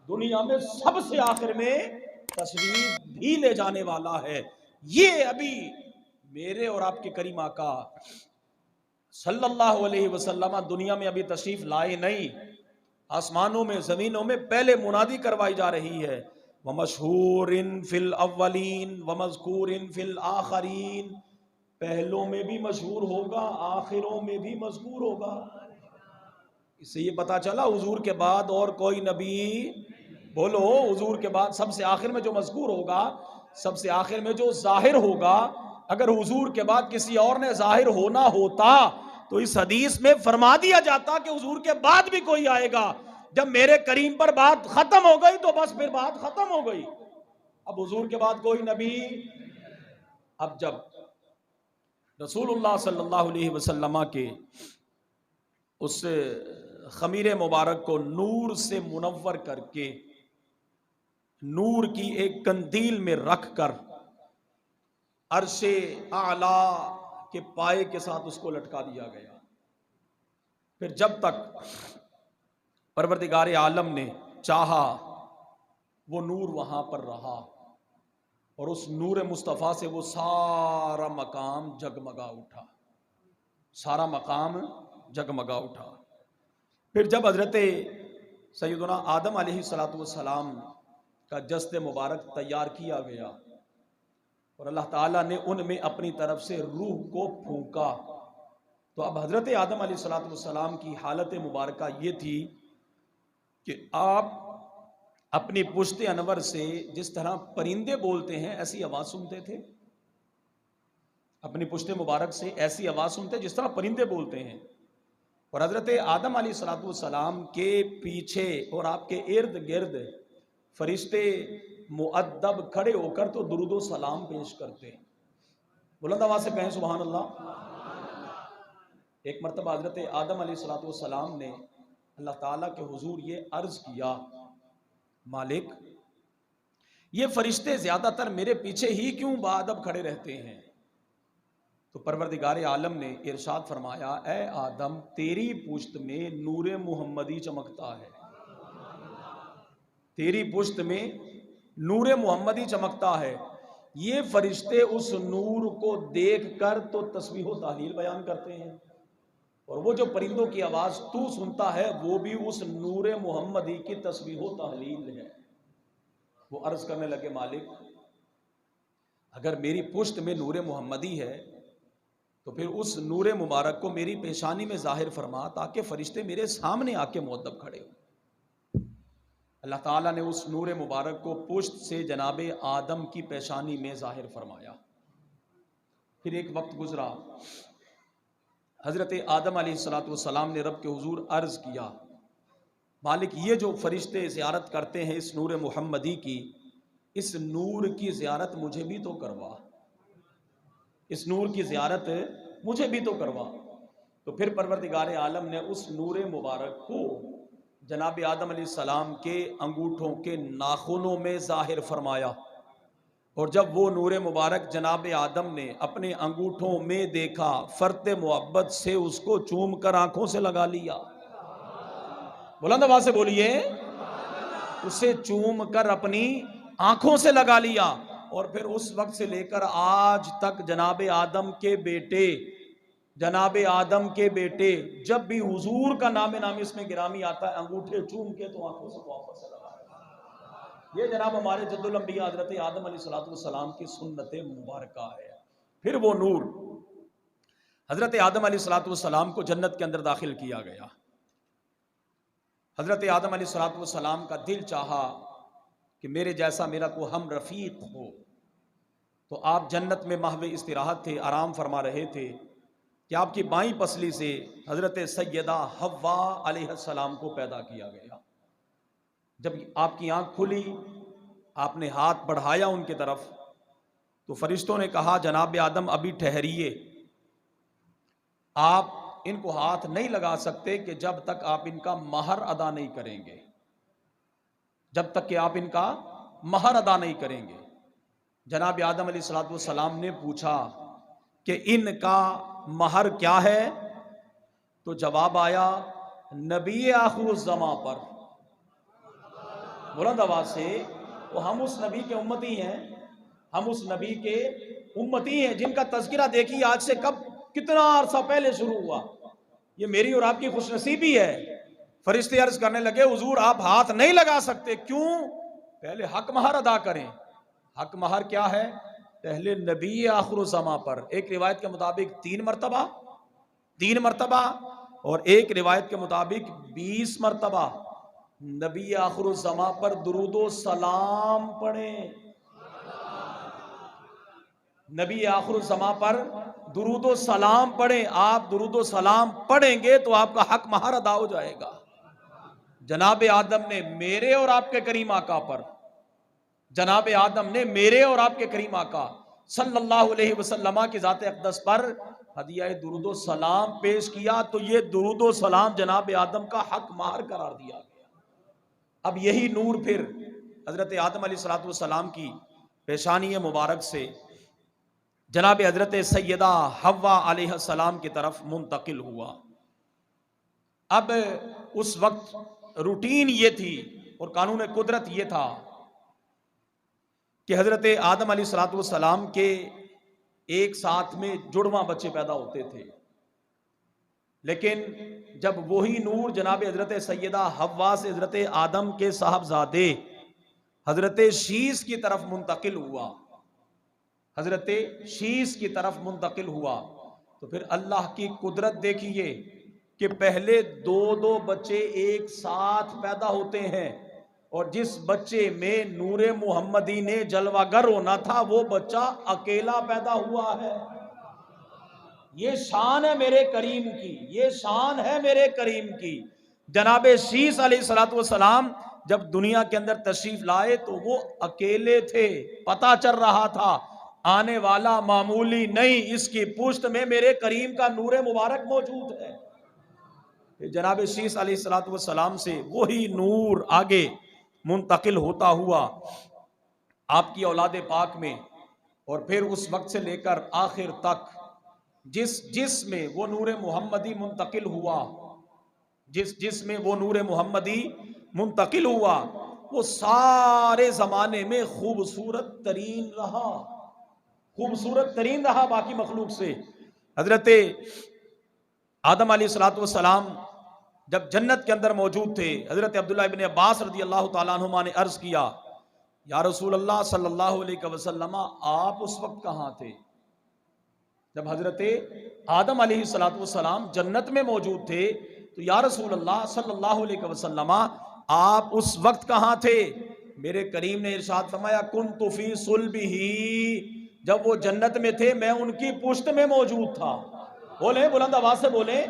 دنیا میں سب سے آخر میں تشریف بھی لے جانے والا ہے. یہ ابھی میرے اور آپ کے کریم آقا صلی اللہ علیہ وسلم دنیا میں ابھی تشریف لائے نہیں. آسمانوں میں زمینوں میں پہلے منادی کروائی جا رہی ہے وَمَشْهُورٍ فِي الْأَوَّلِينَ وَمَذْكُورٍ فِي الْآخَرِينَ. پہلوں میں بھی مشہور ہوگا، آخروں میں بھی مذکور ہوگا. اس سے یہ پتا چلا حضور کے بعد اور کوئی نبی، بولو حضور کے بعد سب سے آخر میں جو مذکور ہوگا، سب سے آخر میں جو ظاہر ہوگا، اگر حضور کے بعد کسی اور نے ظاہر ہونا ہوتا تو اس حدیث میں فرما دیا جاتا کہ حضور کے بعد بھی کوئی آئے گا. جب میرے کریم پر بات ختم ہو گئی تو بس پھر بات ختم ہو گئی. اب حضور کے بعد کوئی نبی. اب جب رسول اللہ صلی اللہ علیہ وسلم کے اس خمیر مبارک کو نور سے منور کر کے نور کی ایک قندیل میں رکھ کر عرش اعلیٰ کے پائے کے ساتھ اس کو لٹکا دیا گیا. پھر جب تک پروردگار عالم نے چاہا وہ نور وہاں پر رہا اور اس نور مصطفیٰ سے وہ سارا مقام جگمگا اٹھا، سارا مقام جگمگا اٹھا. پھر جب حضرت سیدنا آدم علیہ السلام کا جسد مبارک تیار کیا گیا اور اللہ تعالیٰ نے ان میں اپنی طرف سے روح کو پھونکا، تو اب حضرت آدم علیہ السلام کی حالت مبارکہ یہ تھی کہ آپ اپنی پشت انور سے جس طرح پرندے بولتے ہیں ایسی آواز سنتے تھے. اپنی پشت مبارک سے ایسی آواز سنتے جس طرح پرندے بولتے ہیں. اور حضرت آدم علیہ السلام کے پیچھے اور آپ کے ارد گرد فرشتے مؤدب کھڑے ہو کر تو درود و سلام پیش کرتے. بلند آواز سے کہیں سبحان اللہ. ایک مرتبہ حضرت آدم علیہ السلام نے اللہ تعالیٰ کے حضور یہ عرض کیا، مالک یہ فرشتے زیادہ تر میرے پیچھے ہی کیوں باادب کھڑے رہتے ہیں؟ تو پروردگار عالم نے ارشاد فرمایا، اے آدم تیری پشت میں نور محمدی چمکتا ہے، تیری پشت میں نور محمدی چمکتا ہے. یہ فرشتے اس نور کو دیکھ کر تو تسبیح و تحلیل بیان کرتے ہیں، اور وہ جو پرندوں کی آواز تو سنتا ہے وہ بھی اس نور محمدی کی تسبیح و تحلیل ہے. وہ عرض کرنے لگے، مالک اگر میری پشت میں نور محمدی ہے تو پھر اس نور مبارک کو میری پیشانی میں ظاہر فرما تاکہ فرشتے میرے سامنے آ کے مؤدب کھڑے ہوں. اللہ تعالیٰ نے اس نور مبارک کو پشت سے جناب آدم کی پیشانی میں ظاہر فرمایا. پھر ایک وقت گزرا، حضرت آدم علیہ السلام نے رب کے حضور عرض کیا، مالک یہ جو فرشتے زیارت کرتے ہیں اس نور محمدی کی، اس نور کی زیارت مجھے بھی تو کروا، اس نور کی زیارت مجھے بھی تو کروا. تو پھر پروردگار عالم نے اس نور مبارک کو جناب آدم علیہ السلام کے انگوٹھوں کے ناخنوں میں ظاہر فرمایا، اور جب وہ نور مبارک جناب آدم نے اپنے انگوٹھوں میں دیکھا، فرط محبت سے اس کو چوم کر آنکھوں سے لگا لیا. بلند آواز سے بولیے، اسے چوم کر اپنی آنکھوں سے لگا لیا. اور پھر اس وقت سے لے کر آج تک جناب آدم کے بیٹے جب بھی حضور کا نام اس میں گرامی آتا ہے انگوٹھے چوم کے تو آنکھوں سے واپس لگا. یہ جناب ہمارے جد الانبیاء حضرت آدم علیہ السلام کی سنت مبارکہ ہے. پھر وہ نور حضرت آدم علیہ السلام کو جنت کے اندر داخل کیا گیا. حضرت آدم علیہ السلام کا دل چاہا کہ میرے جیسا میرا کوئی ہم رفیق ہو. تو آپ جنت میں محو استراحت تھے، آرام فرما رہے تھے کہ آپ کی بائیں پسلی سے حضرت سیدہ حوا علیہ السلام کو پیدا کیا گیا. جب آپ کی آنکھ کھلی، آپ نے ہاتھ بڑھایا ان کی طرف، تو فرشتوں نے کہا، جناب آدم ابھی ٹھہریے، آپ ان کو ہاتھ نہیں لگا سکتے کہ جب تک آپ ان کا مہر ادا نہیں کریں گے، جب تک کہ آپ ان کا مہر ادا نہیں کریں گے. جناب آدم علیہ السلام نے پوچھا کہ ان کا مہر کیا ہے؟ تو جواب آیا، نبی آخر الزماں پر بلند آواز سے، تو ہم اس نبی کے امتی ہیں، ہم اس نبی کے امتی ہیں جن کا تذکرہ دیکھیے آج سے کتنا عرصہ پہلے شروع ہوا۔ یہ میری اور آپ کی خوش نصیبی ہے۔ فرشتے عرض کرنے لگے حضور آپ ہاتھ نہیں لگا سکتے، کیوں؟ پہلے حق مہر ادا کریں۔ حق مہر کیا ہے؟ پہلے نبی آخر الزماں پر ایک روایت کے مطابق 3 مرتبہ اور ایک روایت کے مطابق 20 مرتبہ نبی آخر الزماں پر درود و سلام پڑھیں۔ نبی آخر الزماں پر درود و سلام پڑھیں۔ آپ درود و سلام پڑھیں گے تو آپ کا حق مہر ادا ہو جائے گا۔ جناب آدم نے میرے اور آپ کے کریم آقا پر، جناب آدم نے میرے اور آپ کے کریم آقا صلی اللہ علیہ وسلم کی ذات اقدس پر ہدیہ درود و سلام پیش کیا، تو یہ درود و سلام جناب آدم کا حق مہر قرار دیا گیا۔ اب یہی نور پھر حضرت آدم علیہ السلام کی پیشانی مبارک سے جناب حضرت سیدہ حوا علیہ السلام کی طرف منتقل ہوا۔ اب اس وقت روٹین یہ تھی اور قانون قدرت یہ تھا کہ حضرت آدم علیہ السلام کے ایک ساتھ میں جڑواں بچے پیدا ہوتے تھے، لیکن جب وہی نور جناب حضرت سیدہ حوا سے حضرت آدم کے صاحبزادے حضرت شیس کی طرف منتقل ہوا، حضرت شیس کی طرف منتقل ہوا، تو پھر اللہ کی قدرت دیکھیے کہ پہلے 2 بچے ایک ساتھ پیدا ہوتے ہیں، اور جس بچے میں نور محمدی نے جلوہ گر ہونا تھا وہ بچہ اکیلا پیدا ہوا ہے۔ یہ شان ہے میرے کریم کی، یہ شان ہے میرے کریم کی۔ جناب شیس علیہ السلام جب دنیا کے اندر تشریف لائے تو وہ اکیلے تھے، پتہ چل رہا تھا آنے والا معمولی نہیں، اس کی پشت میں میرے کریم کا نور مبارک موجود ہے۔ جناب شیس علیہ السلام سے وہی نور آگے منتقل ہوتا ہوا آپ کی اولاد پاک میں، اور پھر اس وقت سے لے کر آخر تک جس میں وہ نور محمدی منتقل ہوا، جس میں وہ نور محمدی منتقل ہوا، وہ سارے زمانے میں خوبصورت ترین رہا باقی مخلوق سے۔ حضرت آدم علیہ السلام جب جنت کے اندر موجود تھے، حضرت عبداللہ ابن عباس رضی اللہ تعالیٰ عنہما نے عرض کیا یا رسول اللہ صلی اللہ علیہ وسلم آپ اس وقت کہاں تھے جب حضرت آدم علیہ السلام جنت میں موجود تھے؟ تو یا رسول اللہ صلی اللہ علیہ وسلم آپ اس وقت کہاں تھے؟ میرے کریم نے ارشاد فرمایا کنت فی صلبہ، جب وہ جنت میں تھے میں ان کی پشت میں موجود تھا۔ بولیں بلند آواز سے بولیں،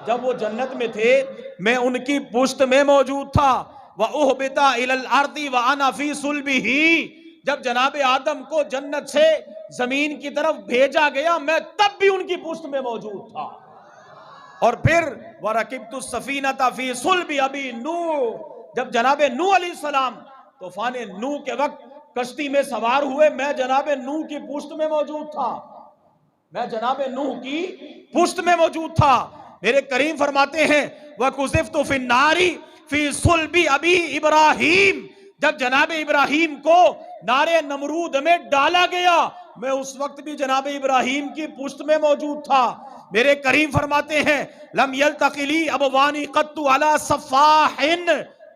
جب وہ جنت میں تھے میں ان کی پشت میں موجود تھا۔ وَأُهْبِتَ إِلَى الْأَرْضِ وَأَنَا فِي صُلْبِهِ، جب جناب آدم کو جنت سے زمین کی طرف بھیجا گیا میں تب بھی ان کی پشت میں موجود تھا۔ اور پھر وَرَكِبْتُ السَّفِينَةَ فِي صُلْبِ أَبِي نوح، جب جناب نوح علیہ السلام طوفان نوح کے وقت کشتی میں سوار ہوئے میں جناب نوح کی پشت میں موجود تھا، میں جناب نوح کی پشت میں موجود تھا۔ میرے کریم فرماتے ہیں وَقُذِفْتُ فِي النَّارِ فِي صُلْبِ أَبِي إِبْرَاهِيمَ، جب جناب ابراہیم کو نارے نمرود میں ڈالا گیا میں اس وقت بھی جناب ابراہیم کی پشت میں موجود تھا۔ میرے کریم فرماتے ہیں لم یلتقلی ابوانی قط علی صفاحن،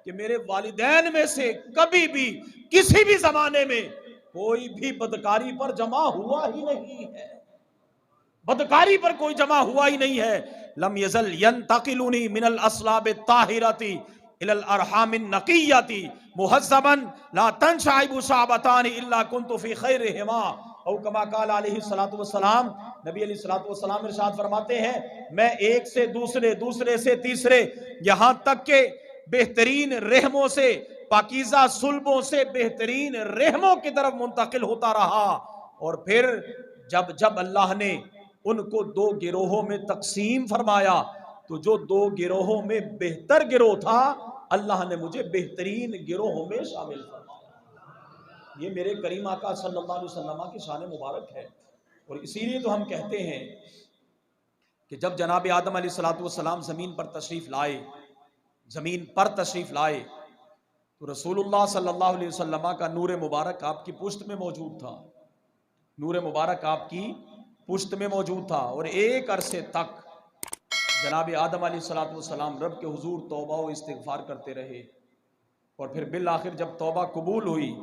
کہ میرے والدین میں سے کبھی بھی کسی بھی زمانے میں کوئی بھی بدکاری پر جمع ہوا ہی نہیں ہے، بدکاری پر کوئی جمع ہوا ہی نہیں ہے۔ لم یزل ینتقلونی من الاصلاب الطاہرۃ الى الارحام النقیۃ مہذبا لا تنشعب شعبتان الا كنت في خیرہما، او کما قال علیہ السلام، نبی علیہ السلام ارشاد فرماتے ہیں میں ایک سے دوسرے سے تیسرے یہاں تک کہ بہترین رحموں سے، پاکیزہ صلبوں سے بہترین رحموں کی طرف منتقل ہوتا رہا۔ اور پھر جب اللہ نے ان کو 2 گروہوں میں تقسیم فرمایا تو جو 2 گروہوں میں بہتر گروہ تھا اللہ نے مجھے بہترین گروہوں میں شامل فرمایا۔ یہ میرے کریم آقا صلی اللہ علیہ وسلم کی شان مبارک ہے، اور اسی لیے تو ہم کہتے ہیں کہ جب جناب آدم علیہ السلام زمین پر تشریف لائے تو رسول اللہ صلی اللہ علیہ وسلم کا نور مبارک آپ کی پشت میں موجود تھا، نور مبارک آپ کی پشت میں موجود تھا، اور ایک عرصے تک جناب آدم علیہ السلام رب کے حضور توبہ و استغفار کرتے رہے، اور پھر بالآخر جب توبہ قبول ہوئی